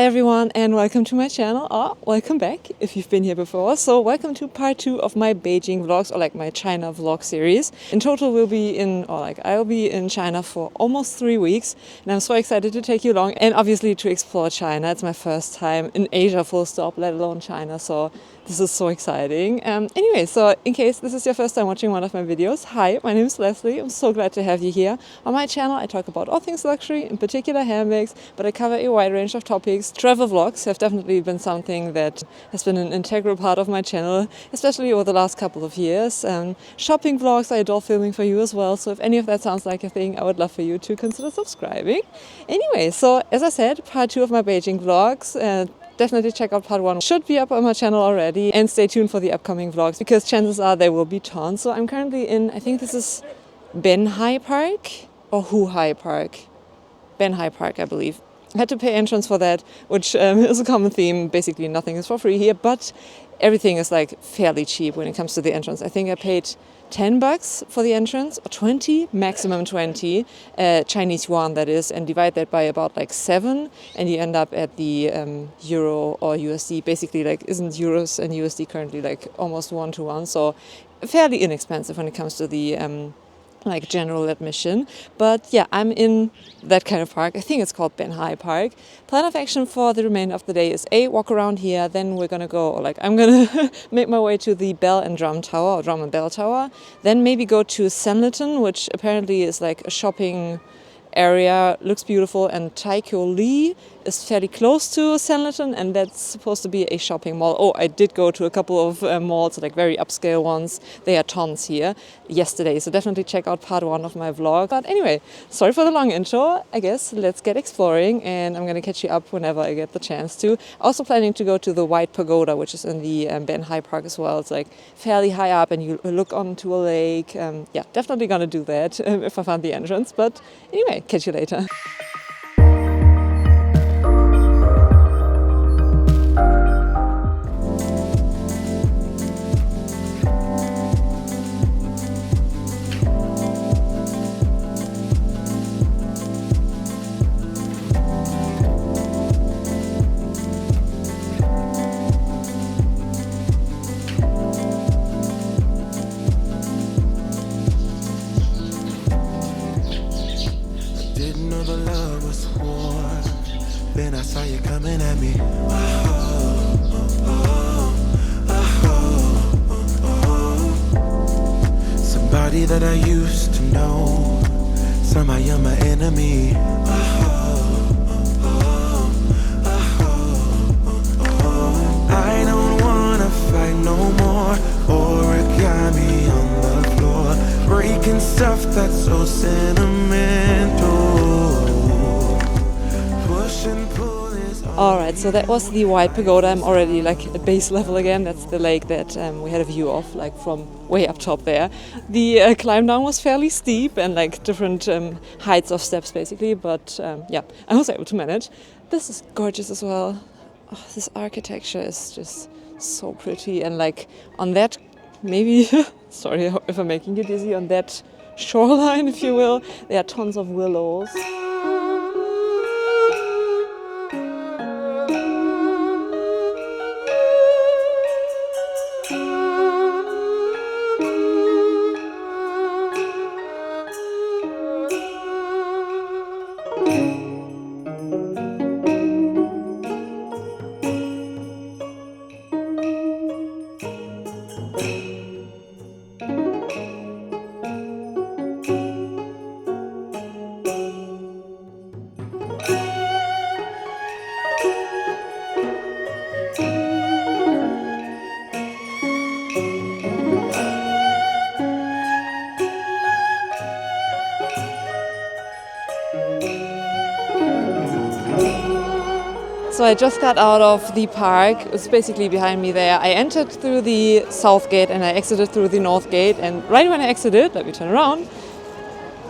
Hi everyone and welcome to my channel, or welcome back if you've been here before. So welcome to part 2 of my Beijing vlogs, or like my China vlog series. In total I'll be in China for almost 3 weeks, and I'm so excited to take you along and obviously to explore China. It's my first time in Asia full stop, let alone China, so this is so exciting. Anyway, so in case this is your first time watching one of my videos, hi, my name is Lesley. I'm so glad to have you here. On my channel I talk about all things luxury, in particular handbags, but I cover a wide range of topics. Travel vlogs have definitely been something that has been an integral part of my channel, especially over the last couple of years. Shopping vlogs I adore filming for you as well, so if any of that sounds like a thing, I would love for you to consider subscribing. Anyway, so as I said, part 2 of my Beijing vlogs. Definitely check out part 1. Should be up on my channel already, and stay tuned for the upcoming vlogs because chances are there will be tons. So I'm currently in, I think this is Beihai Park or Houhai Park. Beihai Park, I believe. I had to pay entrance for that, which is a common theme. Basically nothing is for free here, but everything is like fairly cheap when it comes to the entrance. I think I paid $10 for the entrance, or 20, maximum 20 Chinese yuan that is, and divide that by about like 7, and you end up at the euro or USD. Basically, like, isn't euros and USD currently like almost 1-to-1, so fairly inexpensive when it comes to the like general admission. But yeah, I'm in that kind of park. I think it's called Beihai Park. Plan of action for the remainder of the day is walk around here, then we're gonna go, or like I'm gonna make my way to the Bell and Drum Tower, or Drum and Bell Tower, then maybe go to Sanlitun, which apparently is like a shopping area, looks beautiful, and Taikoo Li is fairly close to Sanlitun, and that's supposed to be a shopping mall. Oh, I did go to a couple of malls, like very upscale ones. There are tons here yesterday, so definitely check out part 1 of my vlog. But anyway, sorry for the long intro. I guess let's get exploring, and I'm gonna catch you up whenever I get the chance to. Also planning to go to the White Pagoda, which is in the Beihai Park as well. It's like fairly high up and you look onto a lake. Yeah, definitely gonna do that if I find the entrance. But anyway, catch you later. Then I saw you coming at me. Somebody that I used to know, somehow you're my enemy. I don't wanna fight no more. Origami on the floor, breaking stuff that's so sentimental. Alright, so that was the White Pagoda. I'm already like at base level again. That's the lake that we had a view of, like from way up top there. The climb down was fairly steep and like different heights of steps basically, but yeah, I was able to manage. This is gorgeous as well. Oh, this architecture is just so pretty, and like on that, maybe, sorry if I'm making you dizzy, on that shoreline, if you will, there are tons of willows. So I just got out of the park. It's basically behind me there. I entered through the south gate and I exited through the north gate, and right when I exited, let me turn around,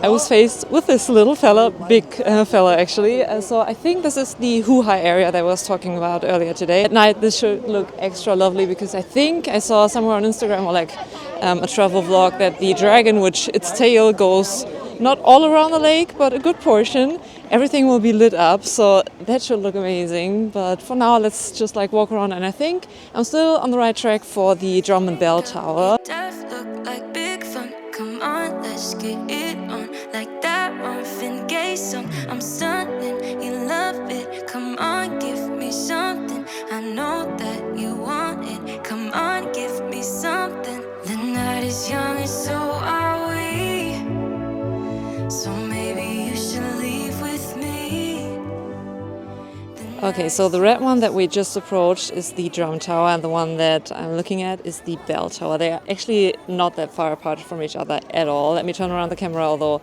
I was faced with this little fella, big fella actually. So I think this is the Houhai area that I was talking about earlier today. At night this should look extra lovely because I think I saw somewhere on Instagram or like a travel vlog that the dragon, which its tail goes not all around the lake but a good portion, everything will be lit up, so that should look amazing. But for now, let's just like walk around, and I think I'm still on the right track for the drum and bell tower. Look like big fun. Come on, let's get it on. Like that Marvin Gaye song. I'm stunning, you love it. Come on, give me something. I know that you want it. Come on, give me something. The night is young and so are we. So maybe you should leave with me. Okay, so the red one that we just approached is the drum tower, and the one that I'm looking at is the bell tower. They are actually not that far apart from each other at all. Let me turn around the camera, although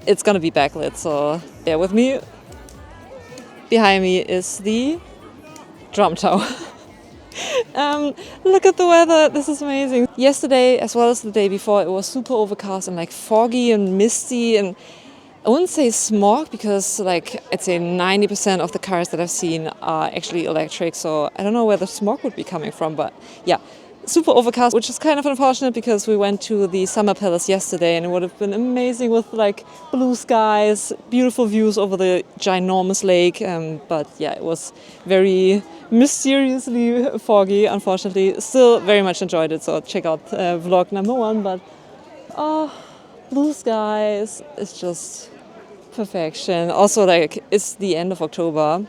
it's gonna be backlit, so bear with me. Behind me is the drum tower. Look at the weather, this is amazing. Yesterday, as well as the day before, it was super overcast and like foggy and misty, and I wouldn't say smog because like I'd say 90% of the cars that I've seen are actually electric, so I don't know where the smog would be coming from, but yeah, super overcast, which is kind of unfortunate because we went to the Summer Palace yesterday and it would have been amazing with like blue skies, beautiful views over the ginormous lake, but yeah, it was very mysteriously foggy, unfortunately. Still very much enjoyed it, so check out vlog number 1, but blue skies, it's just perfection. Also, like, it's the end of October.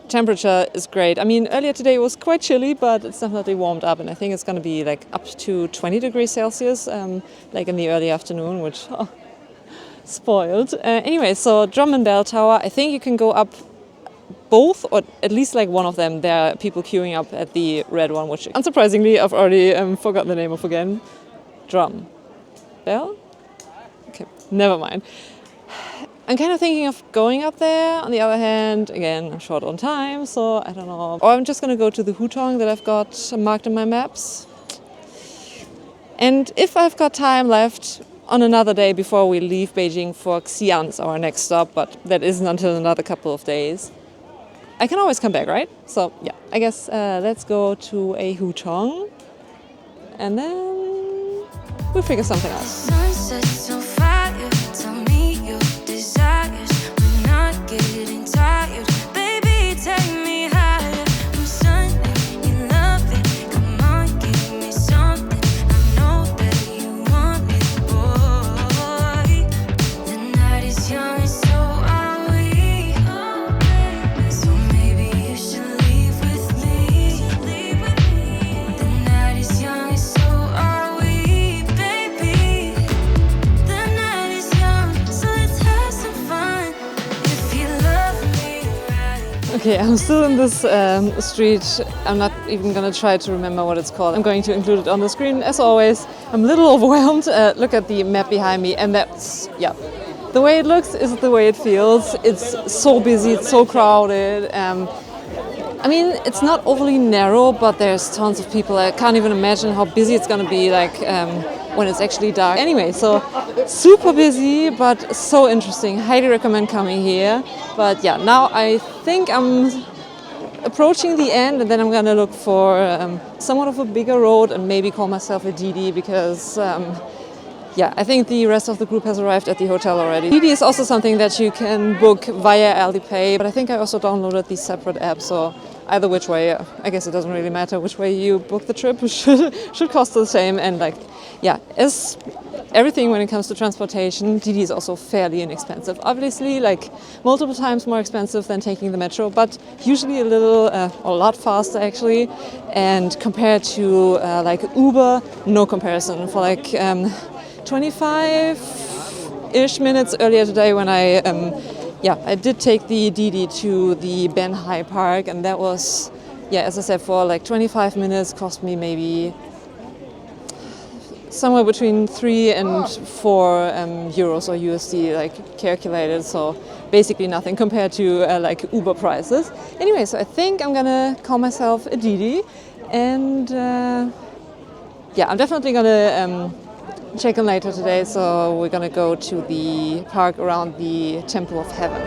Temperature is great. I mean, earlier today it was quite chilly, but it's definitely warmed up, and I think it's going to be like up to 20 degrees Celsius, like in the early afternoon, which, spoiled. Anyway, so drum and bell tower, I think you can go up both, or at least like one of them. There are people queuing up at the red one, which unsurprisingly I've already forgotten the name of again. Drum. Bell? Okay, never mind. I'm kind of thinking of going up there. On the other hand, again, I'm short on time, so I don't know. Or I'm just going to go to the Hutong that I've got marked in my maps. And if I've got time left on another day before we leave Beijing for Xi'an, our next stop, but that isn't until another couple of days, I can always come back, right? So yeah, I guess let's go to a Hutong and then we'll figure something out. Sunsets on fire, tell me your desires. We're not getting tired, baby, take me higher. I'm stunning, you love it. Come on, give me something. I know that you want it, boy. The night is young and so are we. So maybe you should leave with me. The night is young and so are we, baby. The night is young, so let's have some fun. If you love me right. Okay, I'm still in this street. I'm not even gonna try to remember what it's called. I'm going to include it on the screen as always. I'm a little overwhelmed. Look at the map behind me, and that's, yeah. The way it looks is the way it feels. It's so busy, it's so crowded. I mean, it's not overly narrow, but there's tons of people. I can't even imagine how busy it's gonna be like when it's actually dark. Anyway, so super busy, but so interesting. Highly recommend coming here. But yeah, now I think I'm approaching the end, and then I'm gonna look for somewhat of a bigger road and maybe call myself a DD because yeah, I think the rest of the group has arrived at the hotel already. DD is also something that you can book via Alipay, but I think I also downloaded the separate app, so either which way, I guess it doesn't really matter which way you book the trip, should cost the same. And like, yeah, as everything when it comes to transportation, DD is also fairly inexpensive. Obviously, like multiple times more expensive than taking the metro, but usually a lot faster actually. And compared to like Uber, no comparison. For like 25-ish minutes earlier today when I did take the DD to the Beihai park, and that was, yeah, as I said, for like 25 minutes cost me maybe somewhere between 3 and 4 euros or USD, like calculated, so basically nothing compared to like Uber prices. Anyway, so I think I'm gonna call myself a DD, and yeah, I'm definitely gonna check in later today, so we're gonna go to the park around the Temple of Heaven.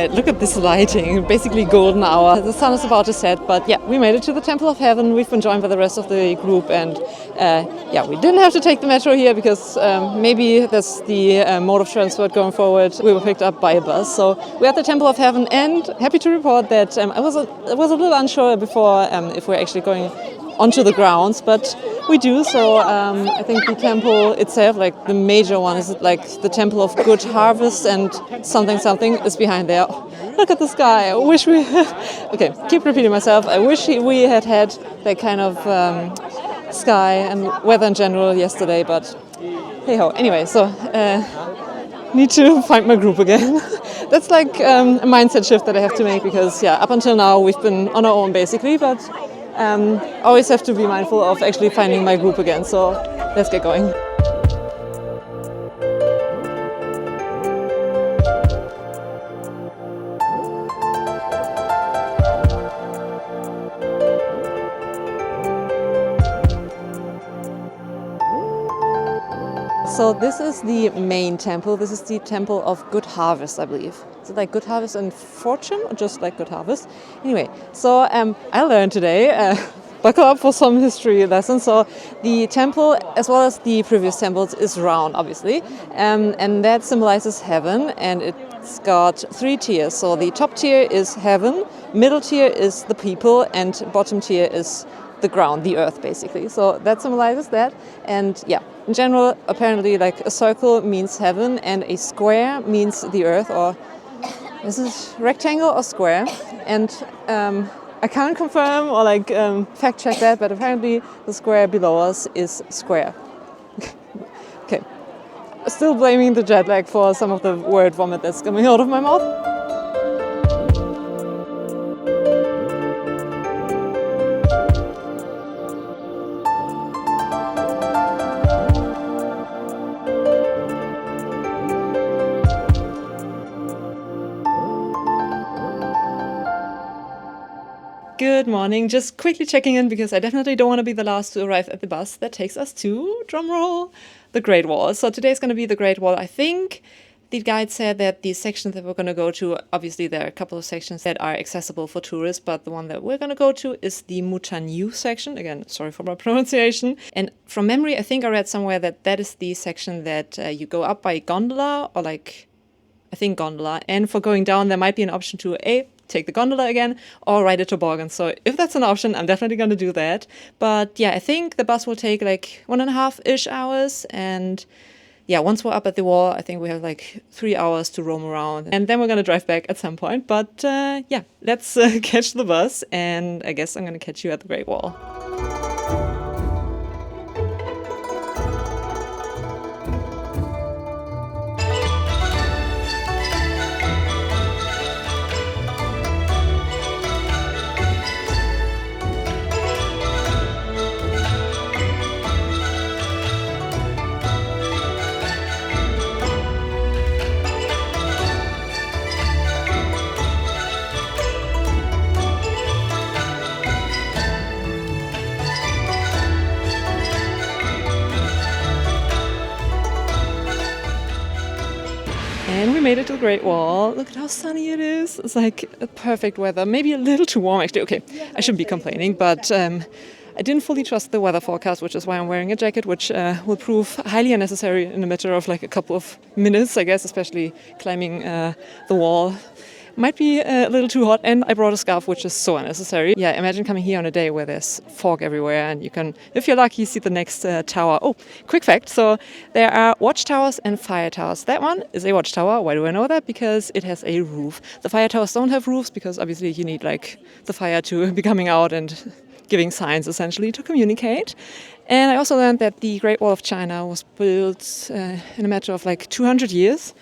Alright, look at this lighting, basically golden hour. The sun is about to set, but yeah, we made it to the Temple of Heaven. We've been joined by the rest of the group, and yeah, we didn't have to take the metro here because maybe that's the mode of transport going forward. We were picked up by a bus, so we're at the Temple of Heaven, and happy to report that I was a little unsure before if we're actually going onto the grounds, but we do. So I think the temple itself, like the major one, is like the Temple of Good Harvest, and something is behind there. Oh, look at the sky. I wish we okay, keep repeating myself. I wish we had that kind of sky and weather in general yesterday, but hey ho. Anyway, so need to find my group again. That's like a mindset shift that I have to make, because yeah, up until now we've been on our own basically, but always have to be mindful of actually finding my group again. So let's get going. So this is the main temple. This is the Temple of Good Harvest, I believe. Is it like Good Harvest and Fortune, or just like Good Harvest? Anyway, so I learned today, buckle up for some history lessons. So the temple, as well as the previous temples, is round, obviously. And that symbolizes heaven, and it's got 3 tiers. So the top tier is heaven, middle tier is the people, and bottom tier is the ground, the earth, basically. So that symbolizes that. And yeah, in general, apparently, like a circle means heaven and a square means the earth, or is it rectangle or square? And I can't confirm or like fact check that, but apparently the square below us is square. Okay, still blaming the jet lag for some of the word vomit that's coming out of my mouth. Good morning. Just quickly checking in because I definitely don't want to be the last to arrive at the bus that takes us to, drumroll, the Great Wall. So today's going to be the Great Wall. I think the guide said that the sections that we're going to go to, obviously there are a couple of sections that are accessible for tourists, but the one that we're going to go to is the Mutanyu section. Again, sorry for my pronunciation. And from memory, I think I read somewhere that is the section that you go up by gondola, or like, I think gondola. And for going down, there might be an option to take the gondola again, or ride a toboggan. So if that's an option, I'm definitely going to do that. But yeah, I think the bus will take like 1.5-ish hours. And yeah, once we're up at the wall, I think we have like 3 hours to roam around. And then we're going to drive back at some point. But yeah, let's catch the bus. And I guess I'm going to catch you at the Great Wall. And we made it to the Great Wall. Look at how sunny it is. It's like perfect weather. Maybe a little too warm, actually. Okay, I shouldn't be complaining, but I didn't fully trust the weather forecast, which is why I'm wearing a jacket, which will prove highly unnecessary in a matter of like a couple of minutes, I guess, especially climbing the wall. Might be a little too hot, and I brought a scarf, which is so unnecessary. Yeah, imagine coming here on a day where there's fog everywhere, and you can, if you're lucky, see the next tower. Oh, quick fact, so there are watchtowers and fire towers. That one is a watchtower. Why do I know that? Because it has a roof. The fire towers don't have roofs, because obviously you need like the fire to be coming out and giving signs, essentially, to communicate. And I also learned that the Great Wall of China was built in a matter of like 200 years.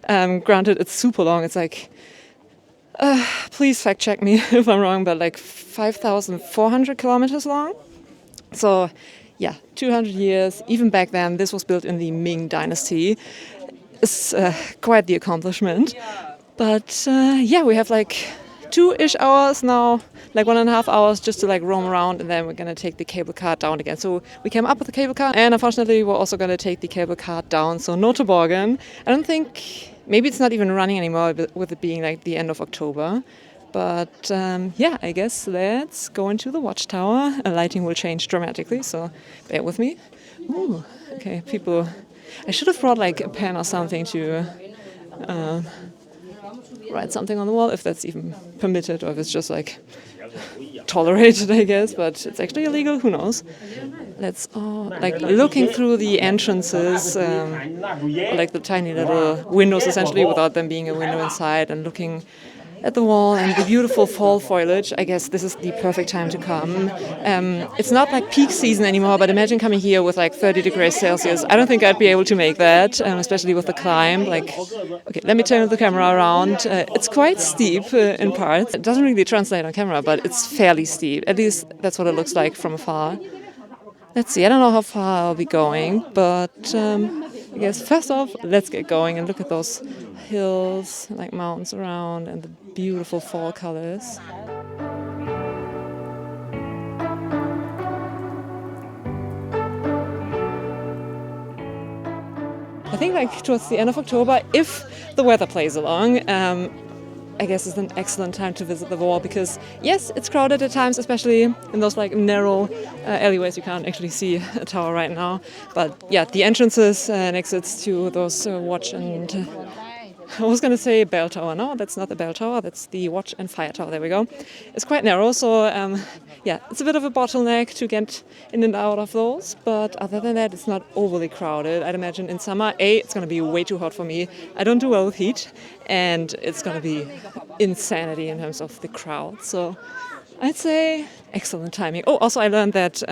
Granted, it's super long. It's like, please fact check me if I'm wrong, but like 5,400 kilometers long. So yeah, 200 years. Even back then, this was built in the Ming Dynasty. It's quite the accomplishment. But yeah, we have like 2-ish hours now, like 1.5 hours just to like roam around, and then we're gonna take the cable car down again. So we came up with the cable car, and unfortunately we're also gonna take the cable car down, so no toboggan. I don't think maybe it's not even running anymore with it being like the end of October. But yeah, I guess let's go into the watchtower. Lighting will change dramatically, so bear with me. Ooh, okay, people. I should have brought like a pen or something to write something on the wall, if that's even permitted, or if it's just like tolerated, I guess. But it's actually illegal. Who knows? Let's like looking through the entrances, like the tiny little windows, essentially, without them being a window inside, and looking at the wall and the beautiful fall foliage. I guess this is the perfect time to come. It's not like peak season anymore, but imagine coming here with like 30 degrees Celsius. I don't think I'd be able to make that, especially with the climb. Like, okay, let me turn the camera around. It's quite steep in parts. It doesn't really translate on camera, but it's fairly steep. At least that's what it looks like from afar. Let's see, I don't know how far I'll be going, but I guess first off, let's get going and look at those hills, like mountains around, and the beautiful fall colors. I think like towards the end of October, if the weather plays along, I guess it's an excellent time to visit the wall because, yes, it's crowded at times, especially in those like narrow alleyways. You can't actually see a tower right now. But yeah, the entrances and exits to those watch and... I was going to say bell tower. No, that's not the bell tower. That's the watch and fire tower. There we go. It's quite narrow, so yeah, it's a bit of a bottleneck to get in and out of those. But other than that, it's not overly crowded. I'd imagine in summer, it's going to be way too hot for me. I don't do well with heat, and it's going to be insanity in terms of the crowd. So I'd say excellent timing. Oh, also I learned that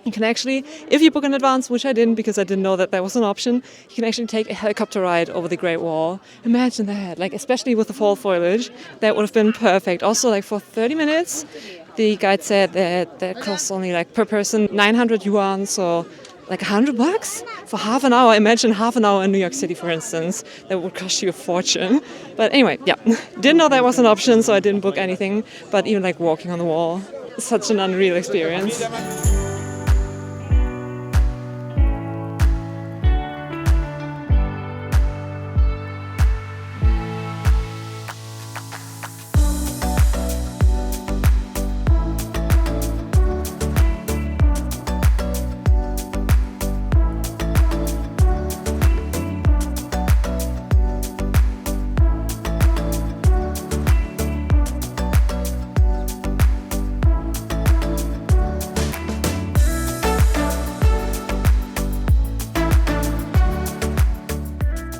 you can actually, if you book in advance, which I didn't because I didn't know that that was an option, you can actually take a helicopter ride over the Great Wall. Imagine that, like especially with the fall foliage, that would have been perfect. Also, like for 30 minutes, the guide said that costs only like per person 900 yuan, so like $100 for half an hour. Imagine half an hour in New York City, for instance. That would cost you a fortune. But anyway, yeah, didn't know that was an option, so I didn't book anything. But even like walking on the wall, such an unreal experience.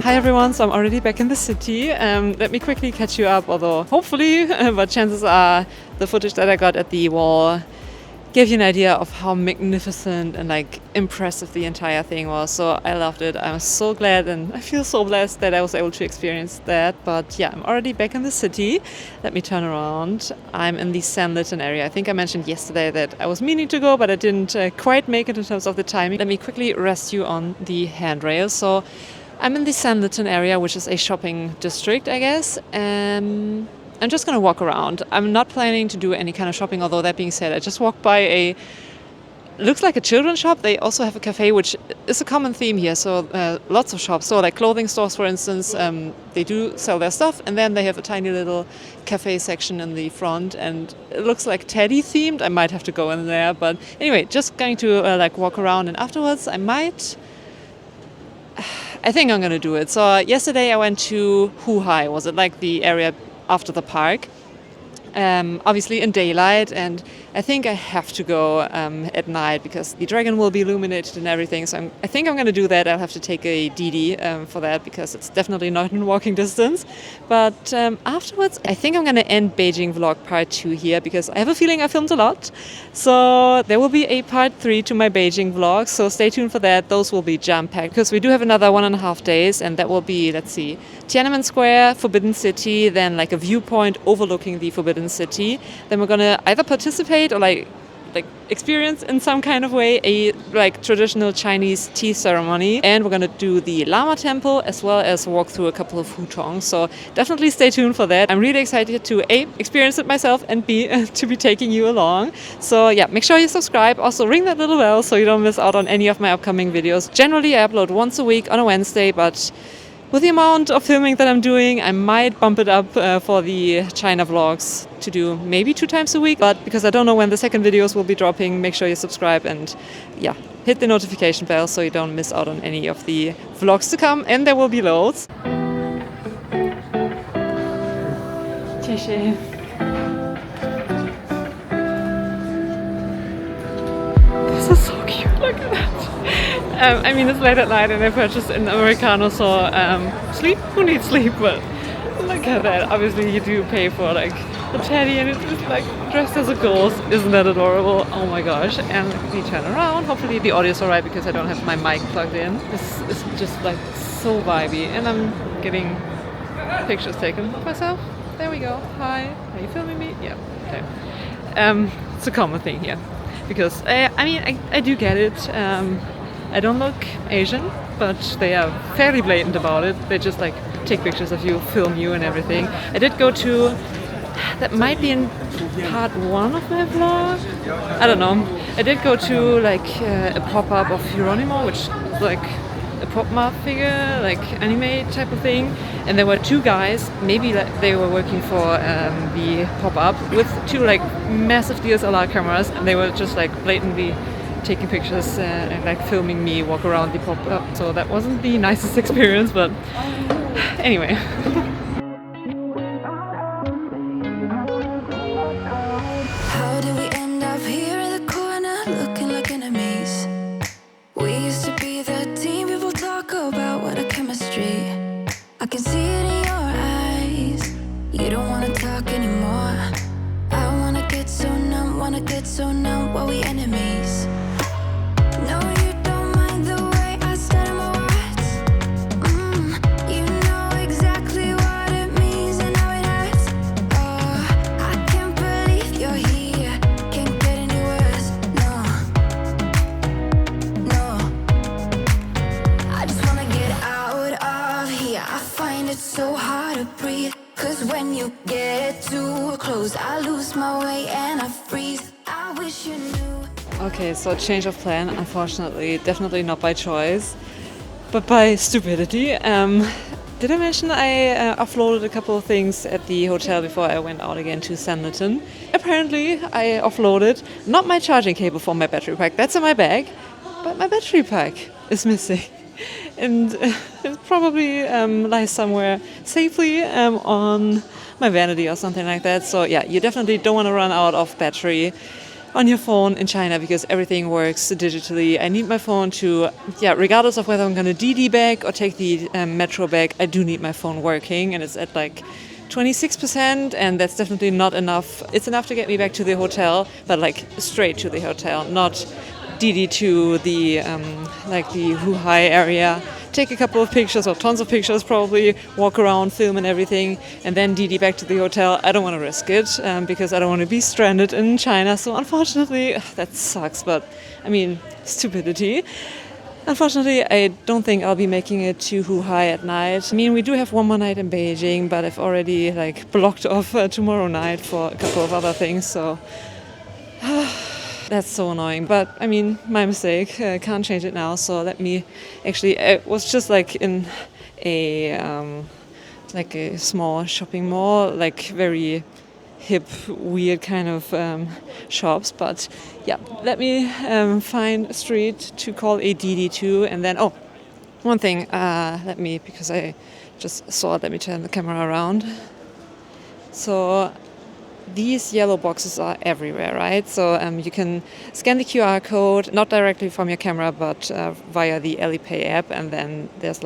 Hi everyone, so I'm already back in the city. Let me quickly catch you up, although hopefully, but chances are the footage that I got at the wall gave you an idea of how magnificent and like impressive the entire thing was. So I loved it. I'm so glad and I feel so blessed that I was able to experience that. But yeah, I'm already back in the city. Let me turn around. I'm in the Sanlitun area. I think I mentioned yesterday that I was meaning to go, but I didn't quite make it in terms of the timing. Let me quickly rest you on the handrail. So I'm in the Sanlitun area, which is a shopping district, I guess. I'm just going to walk around. I'm not planning to do any kind of shopping, although that being said, I just walked by looks like a children's shop. They also have a cafe, which is a common theme here. So lots of shops. So like clothing stores, for instance, they do sell their stuff. And then they have a tiny little cafe section in the front. And it looks like Teddy themed. I might have to go in there. But anyway, just going to like walk around. And afterwards, I think I'm going to do it. So yesterday I went to Houhai, was it like the area after the park? Obviously in daylight, and I think I have to go at night because the dragon will be illuminated and everything. So I think I'm going to do that. I'll have to take a DD for that because it's definitely not in walking distance. But afterwards, I think I'm going to end Beijing vlog part 2 here because I have a feeling I filmed a lot. So there will be a part 3 to my Beijing vlog. So stay tuned for that. Those will be jam-packed because we do have another 1.5 days, and that will be, let's see, Tiananmen Square, Forbidden City, then like a viewpoint overlooking the Forbidden City. Then we're gonna either participate or like experience in some kind of way a like traditional Chinese tea ceremony, and we're gonna do the Lama Temple as well as walk through a couple of Hutongs. So definitely stay tuned for that. I'm really excited to A, experience it myself, and B, to be taking you along. So yeah, make sure you subscribe. Also ring that little bell so you don't miss out on any of my upcoming videos. Generally I upload once a week on a Wednesday, but with the amount of filming that I'm doing, I might bump it up for the China vlogs to do maybe 2 times a week. But because I don't know when the second videos will be dropping, make sure you subscribe and yeah, hit the notification bell so you don't miss out on any of the vlogs to come. And there will be loads. This is so cute, look at that. I mean, it's late at night and I purchased an Americano, so sleep? Who needs sleep? But look at that. Obviously you do pay for like the teddy and it's just like dressed as a ghost. Isn't that adorable? Oh my gosh. And let me turn around. Hopefully the audio's alright because I don't have my mic plugged in. This is just like so vibey and I'm getting pictures taken of myself. There we go. Hi. Are you filming me? Yeah. Okay. It's a common thing here. Because, I mean, I do get it. I don't look Asian, but they are fairly blatant about it. They just like take pictures of you, film you and everything. I did go to, that might be in part 1 of my vlog. I don't know. I did go to like a pop-up of Hieronimo, which is like a pop-up figure, like anime type of thing. And there were 2 guys, maybe like they were working for the pop-up with 2 like massive DSLR cameras, and they were just like blatantly taking pictures and like filming me walk around the pop-up. So that wasn't the nicest experience, but anyway. How did we end up here in the corner looking like enemies? We used to be the team people talk about, what a chemistry. I can see it in your eyes. You don't wanna talk anymore. I wanna get so numb, while we enemies. No, you don't mind the way I stutter my words. You know exactly what it means and how it hurts. Oh, I can't believe you're here. Can't get any worse. No. I just wanna get out of here. I find it so hard to breathe. 'Cause when you get too close, I lose my way and I freeze. I wish you knew. Okay, so change of plan, unfortunately, definitely not by choice, but by stupidity. Did I mention I offloaded a couple of things at the hotel before I went out again to Sanlitun? Apparently, I offloaded not my charging cable for my battery pack, that's in my bag, but my battery pack is missing. And it probably lies somewhere safely on my vanity or something like that. So yeah, you definitely don't want to run out of battery on your phone in China because everything works digitally. I need my phone to, regardless of whether I'm going to DD back or take the metro back, I do need my phone working, and it's at like 26%, and that's definitely not enough. It's enough to get me back to the hotel, but like straight to the hotel, not DD to the the Houhai area, take a couple of pictures or tons of pictures probably, walk around, film and everything, and then DD back to the hotel. I don't want to risk it because I don't want to be stranded in China. So unfortunately, that sucks, but I mean, stupidity. Unfortunately, I don't think I'll be making it to Houhai at night. I mean, we do have one more night in Beijing, but I've already blocked off tomorrow night for a couple of other things, so that's so annoying. But I mean, my mistake. I can't change it now. So let me actually. I was just in a a small shopping mall, very hip, weird kind of shops. But yeah, let me find a street to call a DD2, and then one thing. Because I just saw it. Let me turn the camera around. So these yellow boxes are everywhere, right? So you can scan the QR code, not directly from your camera, but via the Alipay app. And then there's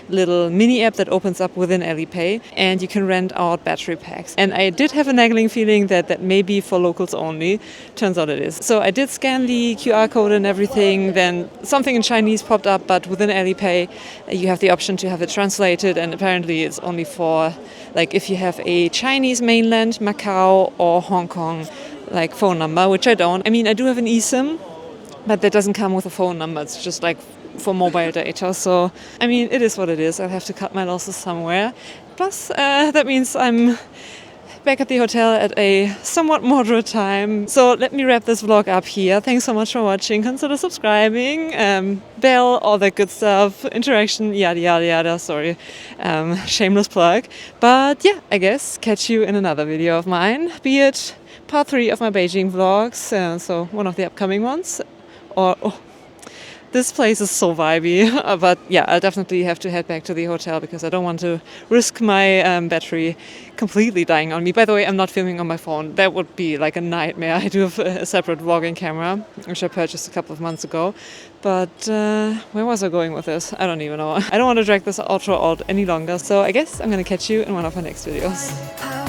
little mini app that opens up within Alipay, and you can rent out battery packs. And I did have a nagging feeling that may be for locals only. Turns out it is. So I did scan the QR code and everything. Then something in Chinese popped up, but within Alipay, you have the option to have it translated. And apparently it's only for if you have a Chinese mainland, Macau, or Hong Kong phone number, which I don't. I mean, I do have an eSIM, but that doesn't come with a phone number. It's just for mobile data. So, I mean, it is what it is. I'll have to cut my losses somewhere. Plus, that means I'm back at the hotel at a somewhat moderate time. So let me wrap this vlog up here. Thanks so much for watching. Consider subscribing, bell, all that good stuff, interaction, yada yada yada. Sorry, shameless plug. But yeah, I guess catch you in another video of mine, be it part 3 of my Beijing vlogs, so one of the upcoming ones, or this place is so vibey, but yeah, I'll definitely have to head back to the hotel because I don't want to risk my battery completely dying on me. By the way, I'm not filming on my phone. That would be like a nightmare. I do have a separate vlogging camera, which I purchased a couple of months ago. But where was I going with this? I don't even know. I don't want to drag this outro out any longer, so I guess I'm gonna catch you in one of my next videos.